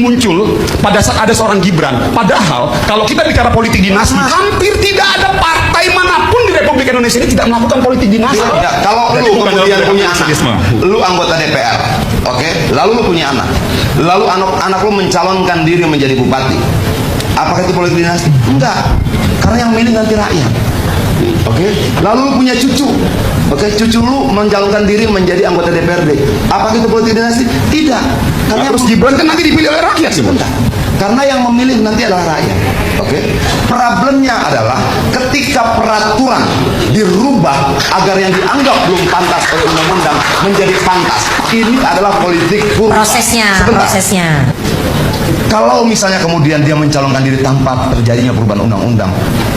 muncul pada saat ada seorang Gibran. Padahal kalau kita bicara politik dinasti, hampir tidak ada partai manapun di Republik Indonesia ini tidak melakukan politik dinasti. Ya, kalau lu kemudian punya anak, lu anggota DPR, oke, lalu lu punya anak, lalu anak lu mencalonkan diri menjadi bupati, apakah itu politik dinasti? Enggak, karena yang milih nanti rakyat. Oke, lalu lu punya cucu, oke, cucu lu mencalonkan diri menjadi anggota DPRD, apakah itu politik dinasti? Tidak, karena Terus Gibran kan nanti dipilih oleh rakyat sih. Karena yang memilih nanti adalah rakyat. Oke. Problemnya adalah ketika peraturan dirubah agar yang dianggap belum pantas oleh undang-undang menjadi pantas. Ini adalah politik prosesnya. Kalau misalnya kemudian dia mencalonkan diri tanpa terjadinya perubahan undang-undang,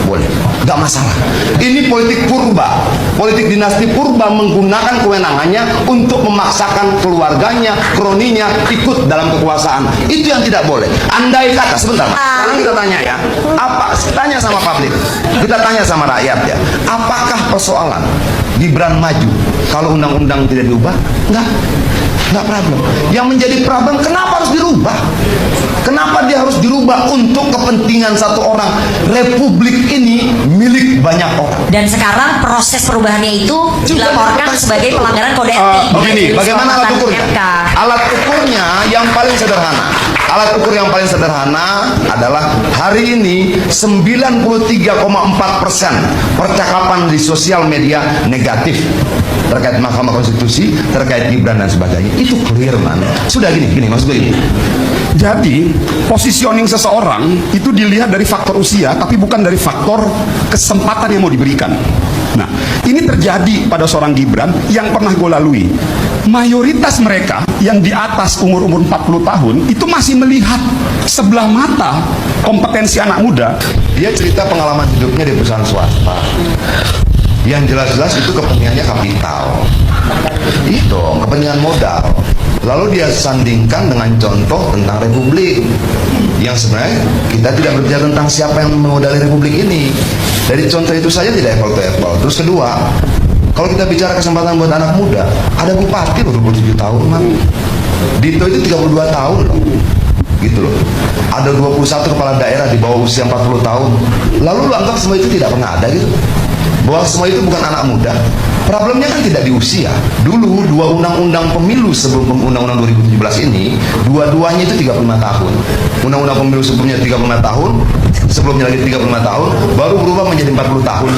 boleh, nggak masalah. Ini politik purba, politik dinasti purba menggunakan kewenangannya untuk memaksakan keluarganya, kroninya ikut dalam kekuasaan. Itu yang tidak boleh. Andai kata, sebentar, sekarang kita tanya ya, tanya sama publik, kita tanya sama rakyat ya, apakah persoalan Gibran maju kalau undang-undang tidak diubah? Nggak problem. Yang menjadi problem, kenapa harus dirubah? Kenapa dia harus dirubah untuk kepentingan satu orang? Republik ini milik banyak orang. Dan sekarang proses perubahannya itu dilaporkan sebagai pelanggaran kode etik. Begini, bagaimana alat ukurnya? Alat ukurnya yang paling sederhana. Alat ukur yang paling sederhana adalah hari ini 93,4% percakapan di sosial media negatif terkait Mahkamah Konstitusi, terkait Gibran dan sebagainya. Itu clear, man. Sudah gini, maksud gue ini. Jadi positioning seseorang itu dilihat dari faktor usia, tapi bukan dari faktor kesempatan yang mau diberikan. Nah, ini terjadi pada seorang Gibran yang pernah gue lalui. Mayoritas mereka yang di atas umur-umur 40 tahun itu masih melihat sebelah mata kompetensi anak muda. Dia cerita pengalaman hidupnya di perusahaan swasta. Yang jelas-jelas itu kepentingannya kapital. Itu kepentingan modal. Lalu dia sandingkan dengan contoh tentang republik, yang sebenarnya kita tidak berbicara tentang siapa yang memodali republik ini. Dari contoh itu saja tidak apple to apple. Terus kedua, kalau kita bicara kesempatan buat anak muda, ada bupati loh 27 tahun, man. Dito itu 32 tahun loh. Gitu loh. Ada 21 kepala daerah di bawah usia 40 tahun. Lalu lu anggap semua itu tidak pernah ada gitu? Bahwa semua itu bukan anak muda. Problemnya kan tidak di usia. Dulu dua undang-undang pemilu sebelum undang-undang 2017 ini, dua-duanya itu 35 tahun. Undang-undang pemilu sebelumnya 35 tahun, sebelumnya lagi 35 tahun, baru berubah menjadi 40 tahun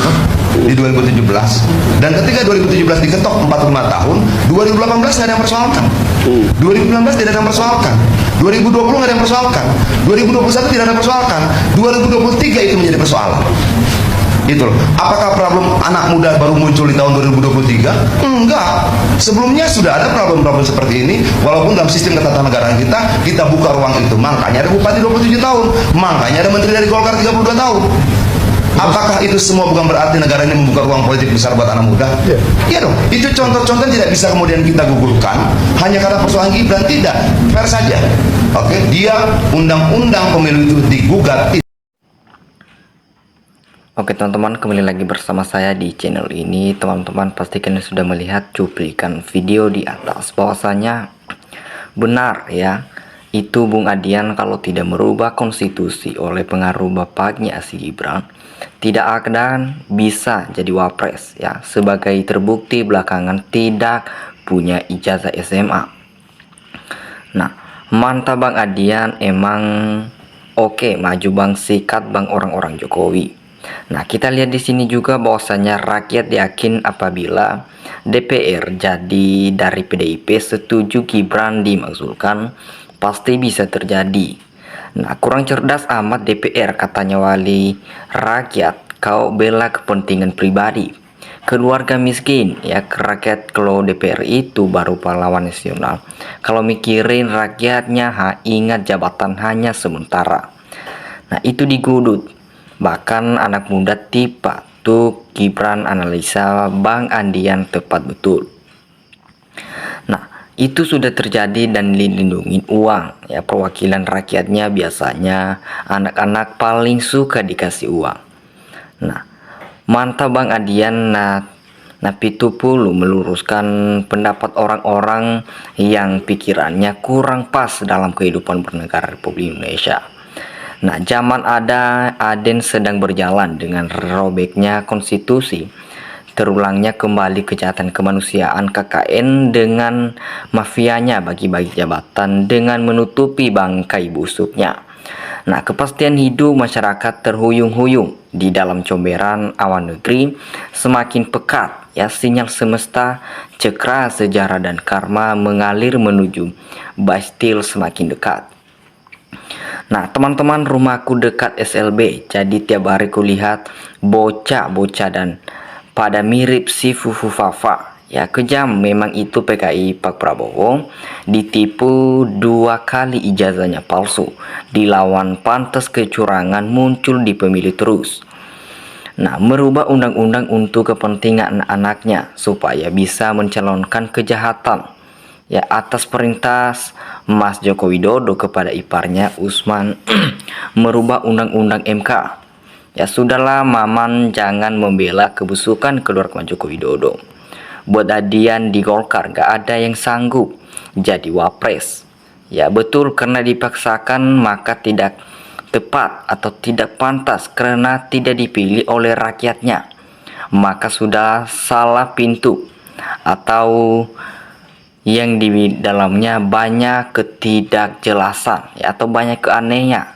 di 2017. Dan ketika 2017 diketok 45 tahun, 2018 nggak ada yang persoalkan. 2019 tidak ada yang persoalkan. 2020 nggak ada yang persoalkan. 2021 tidak ada yang persoalkan. 2023 itu menjadi persoalan. Gitu loh. Apakah problem anak muda baru muncul di tahun 2023? Enggak. Sebelumnya sudah ada problem-problem seperti ini, walaupun dalam sistem ketatanegaraan kita buka ruang itu. Makanya ada bupati 27 tahun, makanya ada menteri dari Golkar 32 tahun. Apakah itu semua bukan berarti negara ini membuka ruang politik besar buat anak muda? Iya dong. Itu contoh-contoh tidak bisa kemudian kita gugurkan hanya karena persoalan Gibran. Tidak, fair saja. Oke, dia undang-undang pemilu itu digugat. Oke teman-teman, kembali lagi bersama saya di channel ini. Teman-teman pasti kalian sudah melihat cuplikan video di atas, bahwasanya benar ya, itu Bung Adian kalau tidak merubah konstitusi oleh pengaruh bapaknya si Gibran, tidak akan bisa jadi wapres ya, sebagai terbukti belakangan tidak punya ijazah SMA. Nah, mantap Bang Adian, emang oke, maju Bang, sikat Bang orang-orang Jokowi. Nah, kita lihat di sini juga bahwasanya rakyat yakin apabila DPR jadi dari PDIP setuju Gibran dimakzulkan, pasti bisa terjadi. Nah, kurang cerdas amat DPR, katanya wali rakyat, kau bela kepentingan pribadi. Keluarga miskin ya, rakyat. Kalau DPR itu baru pahlawan nasional. Kalau mikirin rakyatnya, ingat jabatan hanya sementara. Nah, itu digudut. Bahkan anak muda tipe tuh Gibran, analisa Bang Adian tepat betul. Nah, itu sudah terjadi dan dilindungi uang ya, perwakilan rakyatnya biasanya anak-anak paling suka dikasih uang. Nah, mantap Bang Adian. Nah, Nah, Pitupulu meluruskan pendapat orang-orang yang pikirannya kurang pas dalam kehidupan bernegara Republik Indonesia. Nah, zaman Aden sedang berjalan dengan robeknya konstitusi, terulangnya kembali kejahatan kemanusiaan KKN dengan mafianya bagi-bagi jabatan dengan menutupi bangkai busuknya. Nah, kepastian hidup masyarakat terhuyung-huyung di dalam comberan awan negeri semakin pekat. Ya, sinyal semesta, cekra sejarah dan karma mengalir menuju Bastille semakin dekat. Nah, teman-teman, rumahku dekat SLB, jadi tiap hari kulihat bocah-bocah dan pada mirip si Fufu Fafa. Ya, kejam memang itu PKI Pak Prabowo ditipu 2 kali ijazahnya palsu, dilawan pantas kecurangan muncul di pemilu terus. Nah, merubah undang-undang untuk kepentingan anak-anaknya supaya bisa mencalonkan kejahatan. Ya, atas perintah Mas Joko Widodo kepada iparnya Usman merubah undang-undang MK. Ya sudahlah, Maman, jangan membela kebusukan keluarga Joko Widodo. Buat adian di Golkar gak ada yang sanggup jadi wapres. Ya betul, karena dipaksakan maka tidak tepat atau tidak pantas karena tidak dipilih oleh rakyatnya. Maka sudah salah pintu atau yang di dalamnya banyak ketidakjelasan ya, atau banyak keanehan.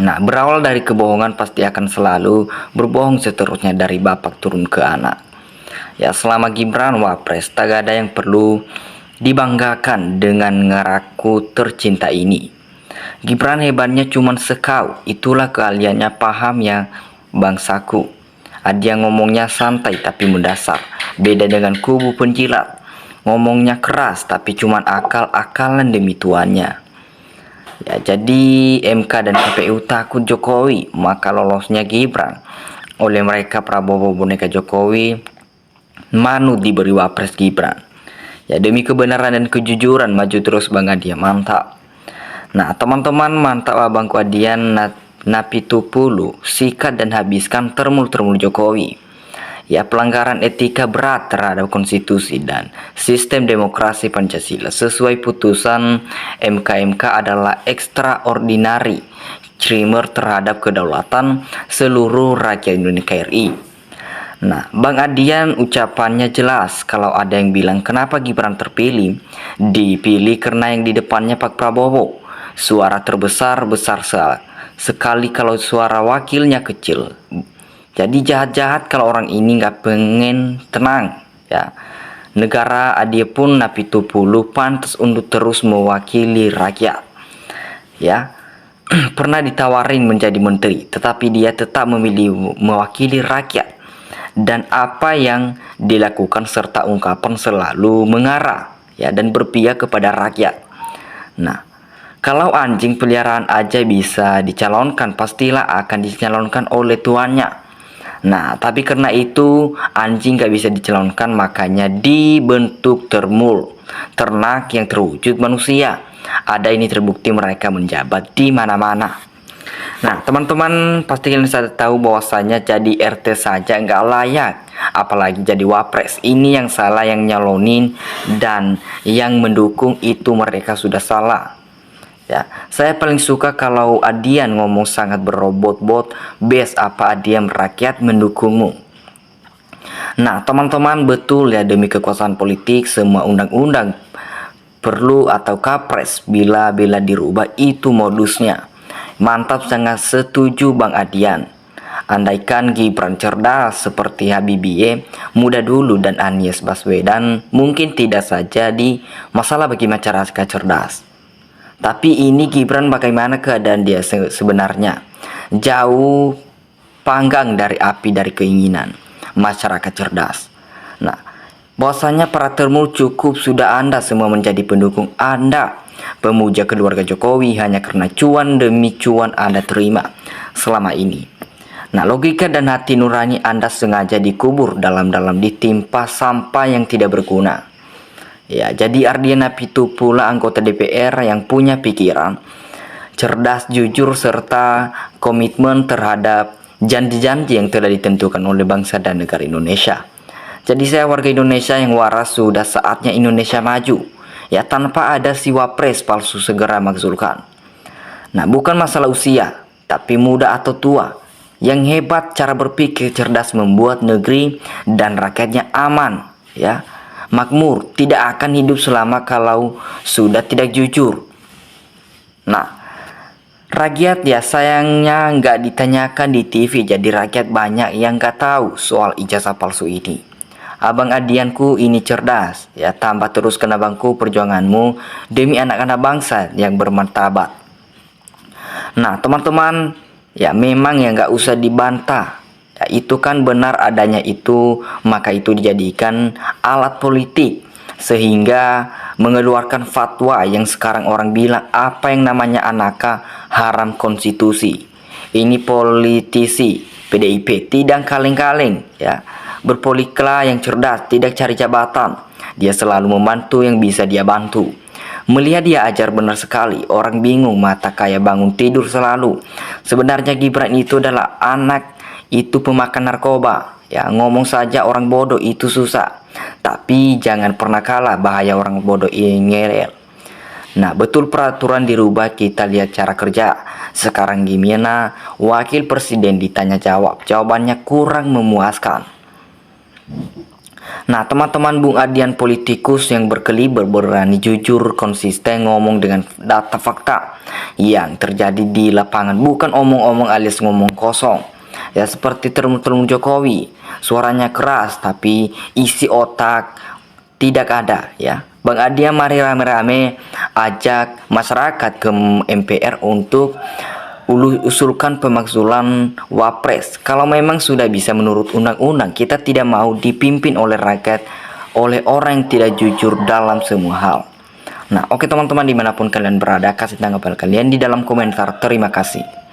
Nah, berawal dari kebohongan pasti akan selalu berbohong seterusnya dari bapak turun ke anak. Ya, selama Gibran wapres, tak ada yang perlu dibanggakan dengan ngeraku tercinta ini. Gibran hebatnya cuman sekau, itulah keahliannya paham ya bangsaku. Dia ngomongnya santai tapi mendasar, beda dengan kubu penjilat. Ngomongnya keras tapi cuman akal-akalan demi tuannya. Ya, jadi MK dan KPU takut Jokowi, maka lolosnya Gibran oleh mereka Prabowo boneka Jokowi manut diberi wapres Gibran. Ya, demi kebenaran dan kejujuran maju terus Bang Adian, mantap. Nah, teman-teman, mantap abangku Adian Napitupulu, sikat dan habiskan termul-termul Jokowi. Ya, pelanggaran etika berat terhadap konstitusi dan sistem demokrasi Pancasila sesuai putusan MK adalah extraordinary crimer terhadap kedaulatan seluruh rakyat Indonesia RI. Nah, Bang Adian ucapannya jelas. Kalau ada yang bilang kenapa Gibran terpilih, dipilih karena yang di depannya Pak Prabowo suara terbesar sekali kalau suara wakilnya kecil. Jadi jahat-jahat kalau orang ini nggak pengen tenang ya. Negara dia pun Napitupulu pantas untuk terus mewakili rakyat. Ya. Pernah ditawarin menjadi menteri, tetapi dia tetap memilih mewakili rakyat. Dan apa yang dilakukan serta ungkapan selalu mengarah ya dan berpihak kepada rakyat. Nah, kalau anjing peliharaan aja bisa dicalonkan, pastilah akan dicalonkan oleh tuannya. Nah, tapi karena itu anjing gak bisa dicalonkan, makanya dibentuk ternak yang terwujud manusia. Ada ini terbukti mereka menjabat di mana-mana. Nah, teman-teman, pasti kalian sudah tahu bahwasanya jadi RT saja nggak layak, apalagi jadi wapres. Ini yang salah, yang nyalonin dan yang mendukung itu mereka sudah salah. Ya, saya paling suka kalau Adian ngomong sangat berobot-bot, best apa Adian rakyat mendukungmu. Nah, teman-teman, betul ya, demi kekuasaan politik semua undang-undang perlu atau kapres bila dirubah, itu modusnya. Mantap, sangat setuju Bang Adian. Andaikan Gibran cerdas seperti Habibie muda dulu dan Anies Baswedan, mungkin tidak saja di masalah bagi masyarakat cerdas. Tapi ini Gibran, bagaimana keadaan dia sebenarnya? Jauh panggang dari api dari keinginan masyarakat cerdas. Nah, bahwasanya para termul cukup sudah Anda semua menjadi pendukung Anda, pemuja keluarga Jokowi hanya karena cuan demi cuan Anda terima selama ini. Nah, logika dan hati nurani Anda sengaja dikubur dalam-dalam ditimpa sampah yang tidak berguna. Ya, jadi Ardian Napitupulu anggota DPR yang punya pikiran cerdas, jujur, serta komitmen terhadap janji-janji yang telah ditentukan oleh bangsa dan negara Indonesia. Jadi saya warga Indonesia yang waras, sudah saatnya Indonesia maju. Ya, tanpa ada si wapres palsu segera makzulkan. Nah, bukan masalah usia, tapi muda atau tua. Yang hebat cara berpikir cerdas membuat negeri dan rakyatnya aman, ya. Makmur, tidak akan hidup selama kalau sudah tidak jujur. Nah, rakyat ya sayangnya nggak ditanyakan di TV, jadi rakyat banyak yang nggak tahu soal ijazah palsu ini. Abang Adianku ini cerdas, ya, tambah teruskan abangku perjuanganmu demi anak-anak bangsa yang bermartabat. Nah teman-teman, ya memang ya nggak usah dibantah, ya, itu kan benar adanya itu, maka itu dijadikan alat politik sehingga mengeluarkan fatwa yang sekarang orang bilang apa yang namanya anaka haram konstitusi. Ini politisi PDIP tidak kaleng-kaleng, ya, berpolikla yang cerdas, tidak cari jabatan. Dia selalu membantu yang bisa dia bantu. Melihat dia ajar benar sekali, orang bingung mata kayak bangun tidur selalu. Sebenarnya Gibran itu adalah anak itu pemakan narkoba. Ya, ngomong saja orang bodoh itu susah. Tapi jangan pernah kalah, bahaya orang bodoh ini ngerel. Nah, betul peraturan dirubah, kita lihat cara kerja. Sekarang gimana? Wakil presiden ditanya jawab, jawabannya kurang memuaskan. Nah teman-teman, Bung Adian politikus yang berkeliber, berani, jujur, konsisten ngomong dengan data fakta yang terjadi di lapangan, bukan omong-omong alias ngomong kosong. Ya seperti terung-terung Jokowi, suaranya keras tapi isi otak tidak ada, ya. Bang Adian, mari rame-rame ajak masyarakat ke MPR untuk usulkan pemakzulan wapres. Kalau memang sudah bisa menurut undang-undang, kita tidak mau dipimpin oleh rakyat, oleh orang yang tidak jujur dalam semua hal. Nah oke teman-teman, dimanapun kalian berada, kasih tanggapan kalian di dalam komentar. Terima kasih.